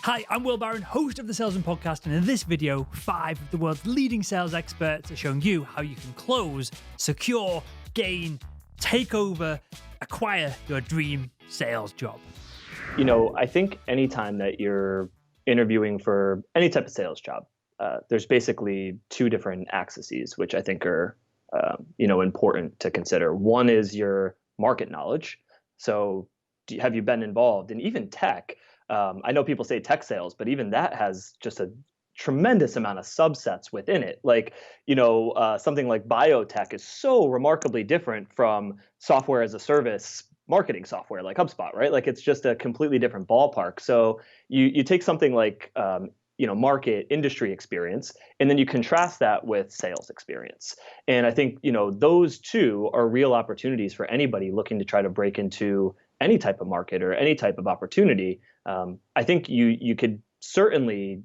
Hi, I'm Will Barron, host of the Salesman podcast, and in this video, 5 of the world's leading sales experts are showing you how you can close, secure, gain, take over, acquire your dream sales job. You know, I think anytime that you're interviewing for any type of sales job, there's basically 2 different axes, which I think are, important to consider. One is your market knowledge. So have you been involved in even tech? I know people say tech sales, but even that has just a tremendous amount of subsets within it. Like, something like biotech is so remarkably different from software as a service marketing software like HubSpot, right? Like it's just a completely different ballpark. So you take something like market industry experience, and then you contrast that with sales experience. And I think those two are real opportunities for anybody looking to try to break into any type of market or any type of opportunity. I think you could certainly,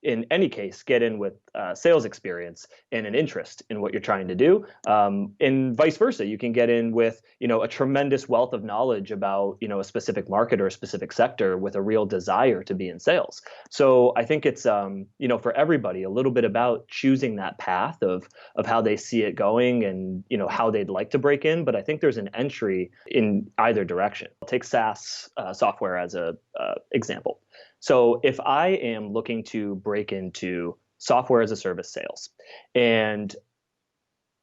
in any case, get in with sales experience and an interest in what you're trying to do. And vice versa, you can get in with a tremendous wealth of knowledge about a specific market or a specific sector with a real desire to be in sales. So I think it's for everybody a little bit about choosing that path of how they see it going and how they'd like to break in. But I think there's an entry in either direction. I'll take SaaS software as a example. So if I am looking to break into software as a service sales, and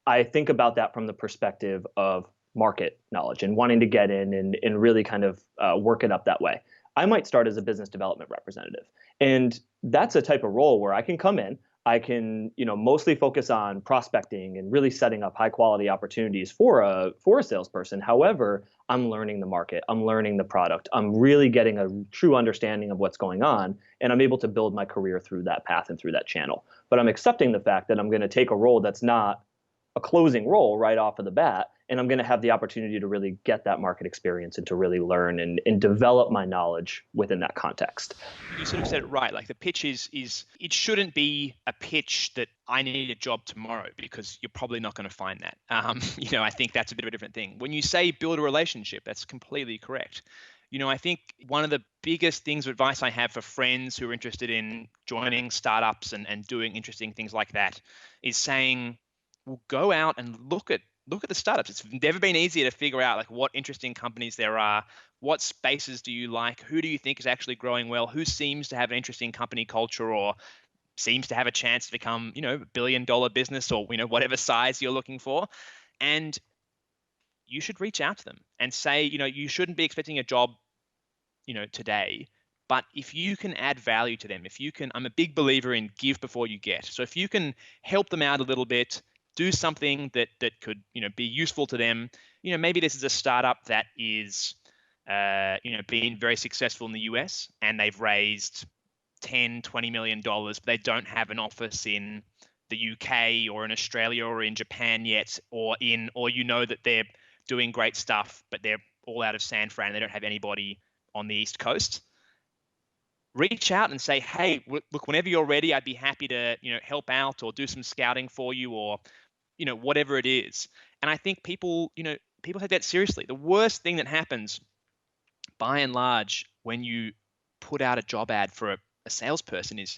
I think about that from the perspective of market knowledge and wanting to get in and really kind of work it up that way, I might start as a business development representative. And that's a type of role where I can come in, I can mostly focus on prospecting and really setting up high quality opportunities for a salesperson. However, I'm learning the market, I'm learning the product, I'm really getting a true understanding of what's going on, and I'm able to build my career through that path and through that channel. But I'm accepting the fact that I'm going to take a role that's not a closing role right off of the bat, and I'm going to have the opportunity to really get that market experience and to really learn and develop my knowledge within that context. You sort of said it right. Like the pitch is it shouldn't be a pitch that I need a job tomorrow, because you're probably not going to find that. I think that's a bit of a different thing. When you say build a relationship, that's completely correct. I think one of the biggest things of advice I have for friends who are interested in joining startups and doing interesting things like that is saying, well, go out and look at the startups. It's never been easier to figure out like what interesting companies there are. What spaces do you like? Who do you think is actually growing well? Who seems to have an interesting company culture or seems to have a chance to become, $1 billion business or, whatever size you're looking for. And you should reach out to them and say, you shouldn't be expecting a job, today. But if you can add value to them, I'm a big believer in give before you get. So if you can help them out a little bit, do something that could, be useful to them. Maybe this is a startup that is, being very successful in the US and they've raised $10-20 million, but they don't have an office in the UK or in Australia or in Japan yet, or that they're doing great stuff, but they're all out of San Fran. They don't have anybody on the East Coast. Reach out and say, hey, look, whenever you're ready, I'd be happy to, help out or do some scouting for you or, whatever it is. And I think people take that seriously. The worst thing that happens, by and large, when you put out a job ad for a salesperson is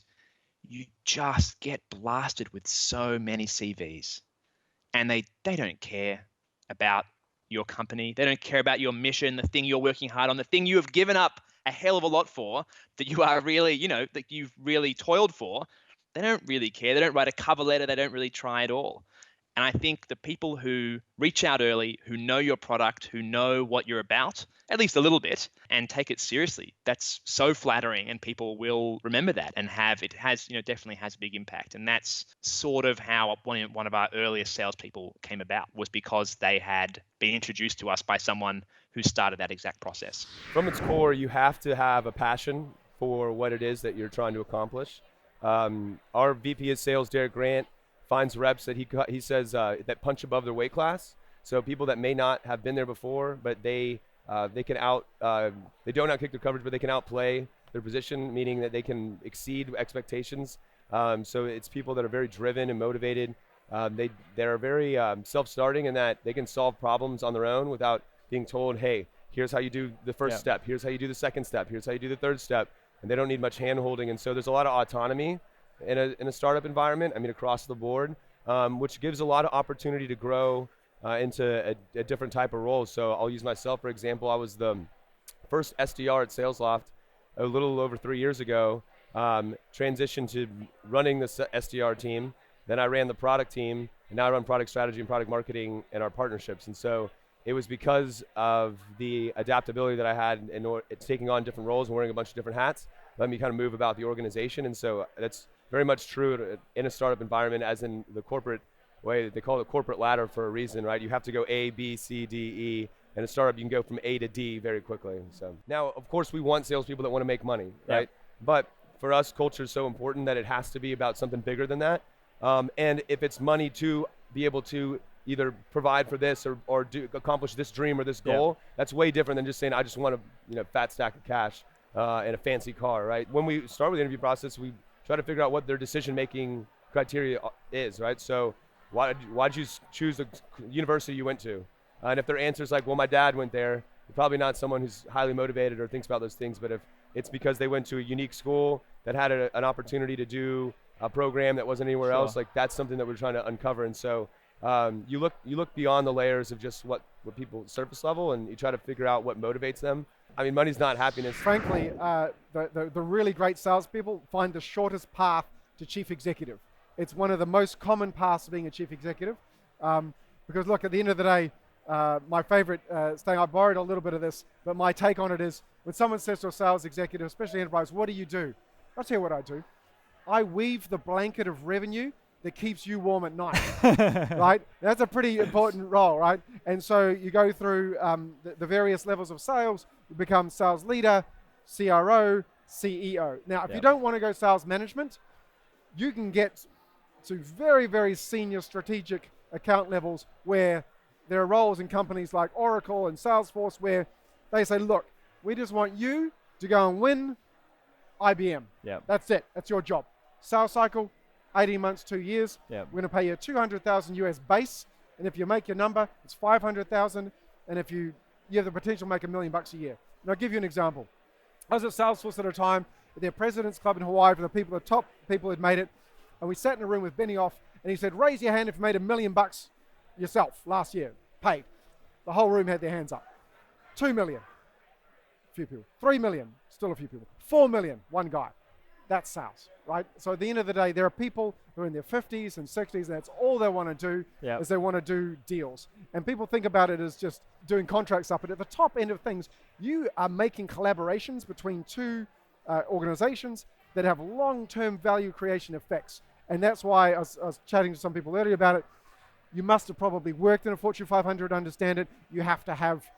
you just get blasted with so many CVs, and they don't care about your company. They don't care about your mission, the thing you're working hard on, the thing you have given up a hell of a lot for, that you are really, that you've really toiled for. They don't really care. They don't write a cover letter. They don't really try at all. And I think the people who reach out early, who know your product, who know what you're about, at least a little bit, and take it seriously, that's so flattering, and people will remember that and definitely has a big impact. And that's sort of how one of our earliest salespeople came about, was because they had been introduced to us by someone who started that exact process. From its core, you have to have a passion for what it is that you're trying to accomplish. Our VP of Sales, Derek Grant, finds reps that he says that punch above their weight class. So people that may not have been there before, but they can they don't outkick their coverage, but they can outplay their position, meaning that they can exceed expectations. So it's people that are very driven and motivated. They are very self-starting in that they can solve problems on their own without being told, hey, here's how you do the first step, here's how you do the second step, here's how you do the third step. and they don't need much hand-holding. And so there's a lot of autonomy in a startup environment, I mean, across the board, which gives a lot of opportunity to grow into a different type of roles. So I'll use myself, for example. I was the first SDR at SalesLoft a little over 3 years ago, transitioned to running the SDR team. Then I ran the product team, and now I run product strategy and product marketing and our partnerships. And so it was because of the adaptability that I had in taking on different roles and wearing a bunch of different hats, let me kind of move about the organization. And so that's very much true in a startup environment, as in the corporate way. They call it corporate ladder for a reason, right? You have to go A, B, C, D, E. In a startup, you can go from A to D very quickly. So now, of course, we want salespeople that want to make money, right? But for us, culture is so important that it has to be about something bigger than that. And if it's money to be able to either provide for this or accomplish this dream or this goal, that's way different than just saying, I just want a fat stack of cash and a fancy car, right? When we start with the interview process, we try to figure out what their decision-making criteria is, right? So why'd you choose the university you went to? And if their answer is like, well, my dad went there, you're probably not someone who's highly motivated or thinks about those things. But if it's because they went to a unique school that had an opportunity to do a program that wasn't anywhere else, like that's something that we're trying to uncover. And so you look beyond the layers of just what people surface level, and you try to figure out what motivates them. I mean, money's not happiness. Frankly, the really great salespeople find the shortest path to chief executive. It's one of the most common paths to being a chief executive. Because look, at the end of the day, my favorite saying, I borrowed a little bit of this, but my take on it is, when someone says to a sales executive, especially enterprise, what do you do? I'll tell you what I do. I weave the blanket of revenue that keeps you warm at night, right? That's a pretty important role, right? And so you go through the various levels of sales, you become sales leader, CRO, CEO. Now, if you don't want to go sales management, you can get to very, very senior strategic account levels where there are roles in companies like Oracle and Salesforce where they say, look, we just want you to go and win IBM. That's it. That's your job. Sales cycle, 18 months, 2 years. We're going to pay you $200,000 US base. And if you make your number, it's $500,000. And if you have the potential to make $1 million a year. And I'll give you an example. I was at Salesforce at a time at their President's Club in Hawaii for the top people who'd made it. And we sat in a room with Benioff, and he said, raise your hand if you made $1 million yourself last year, paid. The whole room had their hands up. 2 million, a few people. 3 million, still a few people. 4 million, one guy. That's sales, right? So at the end of the day, there are people who are in their 50s and 60s, and that's all they want to do is they want to do deals. And people think about it as just doing contracts up. But at the top end of things, you are making collaborations between two organizations that have long-term value creation effects. And that's why I was chatting to some people earlier about it. You must have probably worked in a Fortune 500 to understand it. You have to have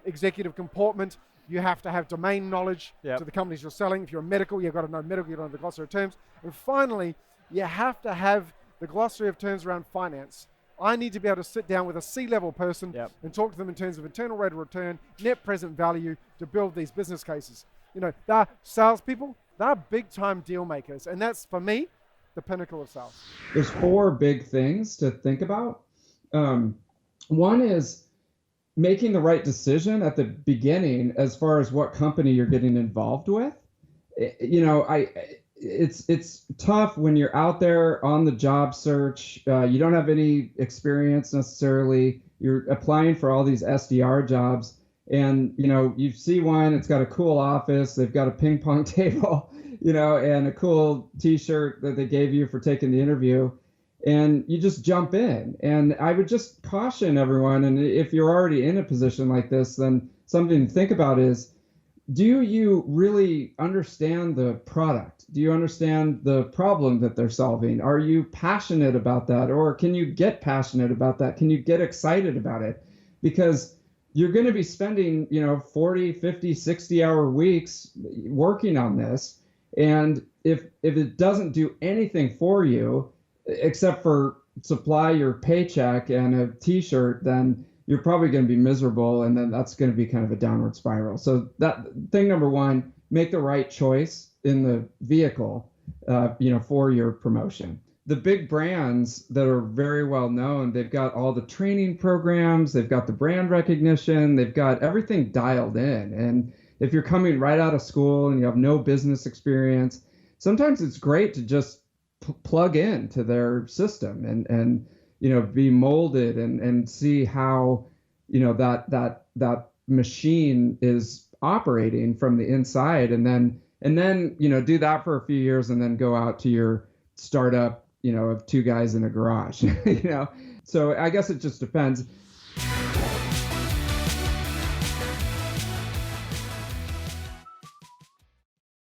executive comportment. You have to have domain knowledge to the companies you're selling. If you're a medical, you've got to know medical, you don't know the glossary of terms. And finally, you have to have the glossary of terms around finance. I need to be able to sit down with a C-level person and talk to them in terms of internal rate of return, net present value to build these business cases. You know, they're salespeople, they're big-time deal makers. And that's, for me, the pinnacle of sales. There's 4 big things to think about. One is making the right decision at the beginning as far as what company you're getting involved with. It's tough when you're out there on the job search. You don't have any experience necessarily. You're applying for all these SDR jobs, and you see one. It's got a cool office. They've got a ping pong table, and a cool T-shirt that they gave you for taking the interview. And you just jump in. And I would just caution everyone, and if you're already in a position like this, then something to think about is, do you really understand the product? Do you understand the problem that they're solving? Are you passionate about that? Or can you get passionate about that? Can you get excited about it? Because you're going to be spending, 40, 50, 60-hour weeks working on this. And if it doesn't do anything for you, except for supply your paycheck and a T-shirt, then you're probably going to be miserable, and then that's going to be kind of a downward spiral. So that thing number 1, make the right choice in the vehicle, for your promotion. The big brands that are very well known, they've got all the training programs, they've got the brand recognition, they've got everything dialed in. And if you're coming right out of school and you have no business experience, sometimes it's great to just plug into their system and be molded and see how that machine is operating from the inside, and then do that for a few years and then go out to your startup of two guys in a garage. So I guess it just depends.